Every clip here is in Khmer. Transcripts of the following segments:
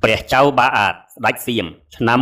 ព្រះចៅបាអាតស្ដេចសៀមឆ្នាំ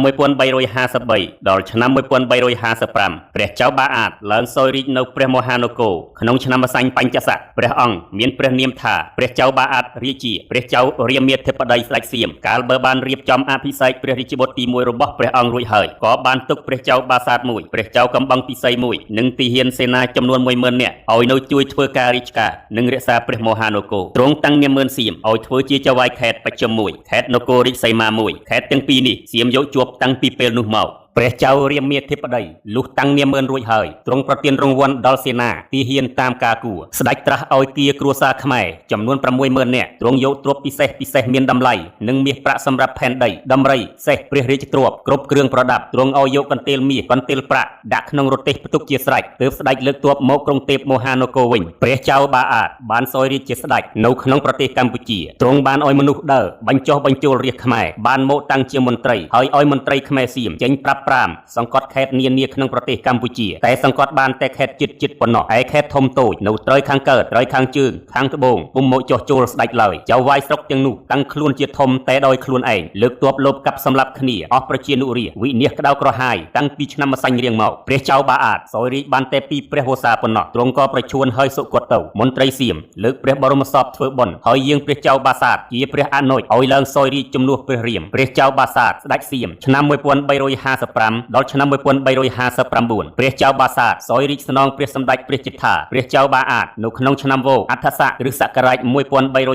1353ដល់ឆ្នាំ1355ព្រះចៅបាអាតឡើងសោយរាជ្យនៅព្រះមហានគរក្នុងឆ្នាំម្សាញ់បញ្ចស័កព្រះអង្គមានព្រះនាមថាព្រះចៅបាអាតរាជាព្រះចៅរាមាធិបតីស្ដេចសៀមកាលបើបានរៀបចំអភិសេកព្រះរាជបុត្រទី1របស់ព្រះអង្គរួចហើយក៏បានទុកព្រះចៅបាសាទមួយព្រះចៅកំបឹងពិសីមួយនិងទីហ៊ានសេនាចំនួន 10000 នាក់ឲ្យនៅជួយធ្វើការរាជការនិងរក្សាព្រះមហានគរទ្រង់តាំងនាមឿនសៀមឲ្យធ្វើជាចៅហ្វាយខេត្តបច្ចុប្បន្នមួយខេត្តនគររាជសីមាមួយខេត្តទាំងពីរនេះសៀមយកជាប់តាំងពីពេលនោះមកព្រះចៅរាមាធិបតីលុះតាំងនាមឿនរួចហើយទ្រង់ប្រទានរង្វាន់ដល់សេនាទីហ៊ានតាមការគួរស្ដេចត្រាស់ឲ្យគៀគ្រួសារខ្មែរចំនួន 60000 នាក់ទ្រង់យកទ្រព្យពិសេសមានតម្លៃនិងមាសប្រាក់សម្រាប់ផែនដីដំរីសេះព្រះរាជទ្រព្យគ្រប់គ្រឿងប្រដាប់ទ្រង់ឲ្យយកកន្ទេលមាសកន្ទេលប្រាក់ដាក់ក្នុងរទេះផ្ទុកជាស្រេចទើបស្ដេចលើកទ័ពមកក្រុងទេពមហានគរវិញព្រះចៅបាអាតបានសោយរាជ្យជាស្ដេចនៅក្នុងប្រទេសកម្ពុជាទ្រង់បានឲ្យមនុស្សដើរបញ្ចុះបញ្ចូលរាជខ្មែរបានមកតាំងជាមន្ត្រីហើយឲ្យមន្ត្រីខ្មែរសៀមចេញប្រាប់ប្រាំសង្កត់ខេត្តនានាក្នុងប្រទេសកម្ពុជាតែសង្កត់បានតែខេត្តជិតប៉ុណ្ណោះឯខេត្តធំតូចនៅត្រើយខាងកើតត្រើយខាងជើងខាងត្បូងពុំមកចុះចូលស្ដេចឡើយចៅវាយស្រុកទាំងនោះតាំងខ្លួនជាធំតែដោយខ្លួនឯងលើកទ័ពលបកាប់សម្លាប់គ្នាអស់ប្រជានុរាស្ត្រវិនាសក្តៅក្រហាយតាំងពីឆ្នាំម្សាញ់រៀងមកព្រះចៅបាអាតសោយរាជ្យបានតែពីព្រះវស្សាប៉ុណ្ណោះទ្រង់ក៏ប្រឈួនហើយសុគតទៅមន្ត្រីសៀមលើកព្រះបរមសពធ្វើបុណ្យហើយយាងព្រះចៅបាសាទជាព្រះអនុជឲ្យឡើងសោយរាជ្យជំនួសព្រះរាមព្រះចៅបាសាទស្ដេចសៀមឆ្នាំ1355ដល់ឆ្នាំ1359ព្រះចៅបាសាទសោយរាជ្យស្នងព្រះសម្ដេចព្រះជិត្ថាព្រះចៅបាអាតនៅក្នុងឆ្នាំវោអដ្ឋស័កឬសករាជ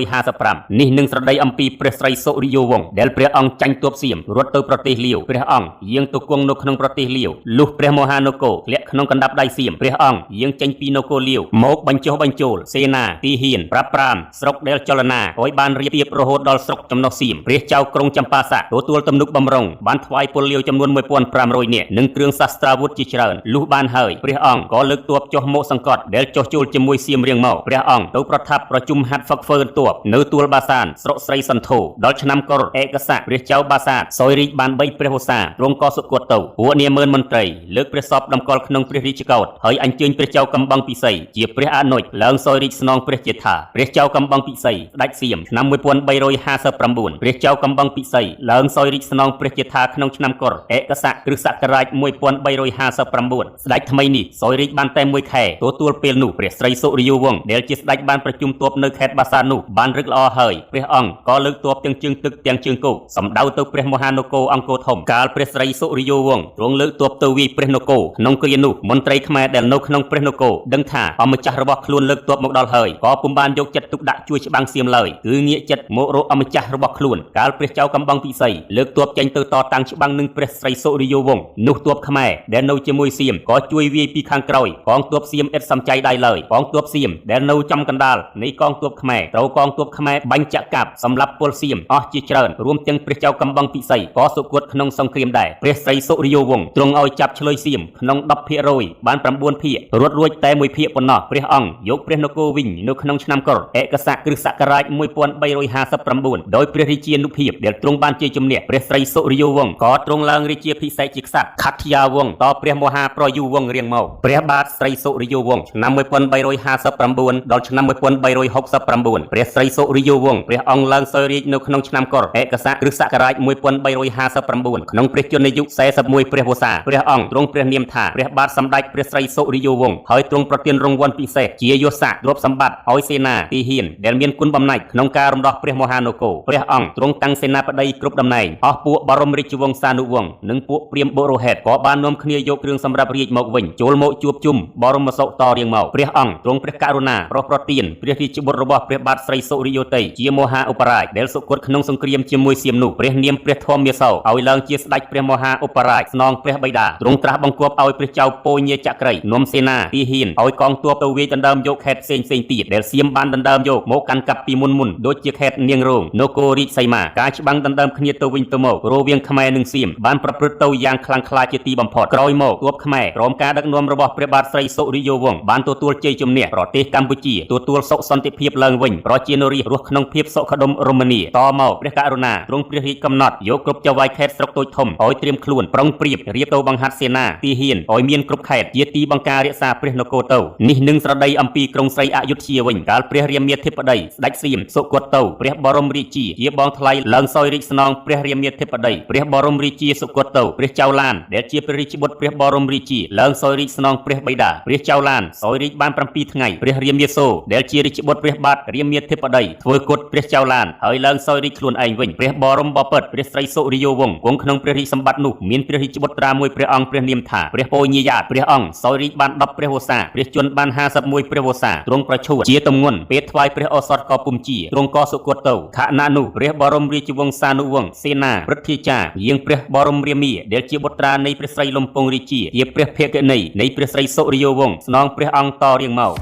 1355នេះនឹងស្រដីអំពីព្រះស្រីសុរិយោវង្សដែលព្រះអង្គចាញ់ទ័ពសៀមរត់ទៅប្រទេសលាវព្រះអង្គយាងទៅគង់នៅក្នុងប្រទេសលាវលុះព្រះមហានគរធ្លាក់ក្នុងកណ្ដាប់ដៃសៀមព្រះអង្គយាងចេញពីនគរលាវមកបញ្ចុះបញ្ចូលសេនាទីហ៊ានប្រាប់ប្រាំស្រុកដែលចលនាឲ្យបានរៀបរៀបរហូតដល់ស្រុកចំណុះសៀមព្រះចៅក្រុងចម្ប៉ាស័កទទួលទំនុកបម្រុងបានថ្វាយពលលាវចំនួន1500នាក់និងគ្រឿងសាស្ត្រាវុធជាច្រើនលុះបានហើយព្រះអង្គក៏លើកទ័ពចុះមកសង្កត់ដែលចុះចូលជាមួយសៀមរៀងមកព្រះអង្គទៅប្រថាប់ប្រជុំហាត់ហ្វឹកហ្វឺនទ័ពនៅទួលបាសានស្រុកស្រីសន្ធោដល់ឆ្នាំកុរឯកស័កព្រះចៅបាសាទសោយរាជ្យបាន3ព្រះវស្សាទ្រង់ក៏សុគតទៅពួកនាមឿនមន្ត្រីលើកព្រះសពតម្កល់ក្នុងព្រះរាជកោដ្ឋហើយអញ្ជើញព្រះចៅកំបឹងពិសីជាព្រះអនុជឡើងសោយរាជ្យស្នងព្រះជេដ្ឋាព្រះចៅកំបឹងពិសីស្ដេចសៀមឆ្នាំ1359ព្រះចៅកំបឹងពិសីឡើងសោយរាជ្យស្នងព្រះជេដ្ឋាក្នុងឆ្នាំកុរឯកស័កគ្រិស្តសករាជ1359ស្ដេចថ្មីនេះសោយរាជ្យបានតែមួយខែទទួលពេលនោះព្រះស្រីសុរិយោវង្សដែលជាស្ដេចបានប្រជុំទ័ពនៅខេត្តបាសាននោះបានរឹកល្អហើយព្រះអង្គក៏លើកទ័ពទាំងជើងទឹកទាំងជើងគោកសម្ដៅទៅព្រះមហានគរអង្គរធំកាលព្រះស្រីសុរិយោវង្សទ្រង់លើកទ័ពទៅវាយព្រះនគរក្នុងគ្រានោះមន្ត្រីខ្មែរដែលនៅក្នុងព្រះនគរដឹងថាអម្ចាស់របស់ខ្លួនលើកទ័ពមកដល់ហើយក៏ពុំបានយកចិត្តទុកដាក់ជួយច្បាំងសៀមឡើយគឺងាកចិត្តមករកអម្ចាស់របស់ខ្លួនកាលព្រះចៅកំបឹងពិសីលើកទ័ពចេញទៅតតាំងច្បាំងនឹងព្រះស្រីសុរិយោវង្សនោះទ័ពខ្មែរដែលនៅជាមួយសៀមក៏ជួយវាយពីខាងក្រោយកងទ័ពសៀមឥតសំចៃដៃឡើយកងទ័ពសៀមដែលនៅចំកណ្ដាលនៃកងទ័ពខ្មែរត្រូវកងទ័ពខ្មែរបាញ់ចាក់កាប់សម្រាប់ពលសៀមអស់ជាច្រើនរួមទាំងព្រះចៅកំបឹងពិសីក៏សុគតក្នុងសង្គ្រាមដែរព្រះស្រីសុរិយោវង្សទ្រង់ឲ្យចាប់ឆ្លើយសៀមក្នុង 10% បាន 9 ភាគរត់រួចតែ1ភាគប៉ុណ្ណោះព្រះអង្គយកព្រះនគរវិញនៅក្នុងឆ្នាំកុរឯកស័កគ្រិស្តសករាជ1359ដោយព្រះរាជានុភាពដែលទ្រង់បានជាជំនះព្រះស្រីសុរិយោវង្សក៏ទ្រង់ឡើងរាជាភិសេកជាក្សត្រខត្យាវង្សតព្រះមហាប្រយុវង្សរៀងមកព្រះបាទស្រីសុរិយោវង្សឆ្នាំ1359ដល់ឆ្នាំ1369ព្រះស្រីសុរិយោវង្សព្រះអង្គឡើងសោយរាជ្យនៅក្នុងឆ្នាំកុរឯកស័កគ្រិស្តសករាជ1359ក្នុងព្រះជន្មយុ41ព្រះវស្សាព្រះអង្គទ្រង់ព្រះនាមថាព្រះបាទសម្ដេចព្រះស្រីសុរិយោវង្សហើយទ្រង់ប្រទានរង្វាន់ពិសេសជាយស័ក្តិទ្រព្យសម្បត្តិឲ្យសេនាទីហ៊ានដែលមានគុណបំណាច់ក្នុងការរំដោះព្រះមហានគរព្រះអង្គទ្រង់តាំងសេនាបតីគ្រប់តំណែងអស់ពួកបរមរាជវង្សានុវង្សនិងពួកព្រាហ្មណ៍បុរោហេតក៏បាននាំគ្នាយកគ្រឿងសម្រាប់រាជមកវិញចូលមកជួបជុំបរមសុខតរៀងមកព្រះអង្គទ្រង់ព្រះករុណាប្រទានព្រះរាជបុត្ររបស់ព្រះបាទស្រីសុរិយោទ័យជាមហាឧបរាជដែលសុគតក្នុងសង្គ្រាមជាមួយសៀមនោះព្រះនាមព្រះធម្មមាសោឲ្យឡើងជាស្ដេចព្រះមហាឧបរាជស្នងព្រះបិតាទ្រង់ត្រាស់បង្គាប់ឲ្យព្រះចៅពោញាចក្រីនាំសេនាទីហ៊ានឲ្យកងទ័ពទៅវាយដណ្ដើមយកខេត្តផ្សេងទៀតដែលសៀមបានដណ្ដើមយកមកកាន់កាប់ពីមុនដូចជាខេត្តនាងរងនគររាជសីមាការច្បាំងដណ្ដើមគ្នាទៅវិញទៅមករវាងខ្មែរនិងសៀមបានប្រព្រឹត្តទៅ យ៉ាងខ្លាំងក្លាជាទីបំផុតក្រោយមកទ័ពខ្មែរក្រោមការដឹកនាំរបស់ព្រះបាទស្រីសុរិយោវង្សបានទទួលជ័យជំនះប្រទេសកម្ពុជាទទួលសុខសន្តិភាពឡើងវិញប្រជាជនរាស្ត្ររស់ក្នុងភាពសុខដុមរមនាតមកព្រះករុណាទ្រង់ព្រះរាជកំណត់យកគ្រប់ចៅហ្វាយខេត្តស្រុកតូចធំឲ្យត្រៀមខ្លួនប្រុងប្រៀបរៀបទៅបង្ហាត់សេនាទាហានឲ្យមានគ្រប់ខេត្តជាទីបង្ការរក្សាព្រះនគរទៅនេះនឹងស្រដីអំពីក្រុងស្រីអយុធ្យាវិញកាលព្រះរាមាធិបតីស្ដេចសៀមសុគតទៅព្រះបរមរាជាជាបងថ្លៃឡើងសោយរាជស្នងព្រះរាមាធិបតីព្រះបរមរាជាសុគតទៅព្រះចៅឡានដែលជាព្រះរាជបុត្រព្រះបរមរាជាឡើងសោយរាជស្នងព្រះបិតាព្រះចៅឡានសោយរាជបាន7ថ្ងៃព្រះរាមាសូរដែលជារាជបុត្រព្រះបាទរាមាធិបតីធ្វើគុតព្រះចៅឡានហើយឡើងសោយរាជខ្លួនឯងវិញព្រះបរមបពិតព្រះស្រីសុរិយោវង្សគង់ក្នុងព្រះរាជសម្បត្តិនោះមានព្រះរាជបុត្រាមួយព្រះអង្គព្រះនាមថាព្រះពោញយាតព្រះអង្គសោយរាជបាន10ព្រះវស្សាព្រះជន្មបាន51ព្រះវស្សាទ្រង់ប្រឈួតជាទម្ងន់ពេលថ្វាយព្រះឱសថក៏ពុំជាទ្រង់ក៏សុគតទៅខណៈនោះព្រះបរមរាជវង្សានុវង្សសេនាព្រឹទ្ធាចារ្យយាងព្រះបរមរាមាដែលជាបុត្រានៃព្រះស្រីលំពង់រាជាជាព្រះភក្កិនីនៃព្រះស្រីសុរិយោវង្សស្នងព្រះអង្គតរៀងមក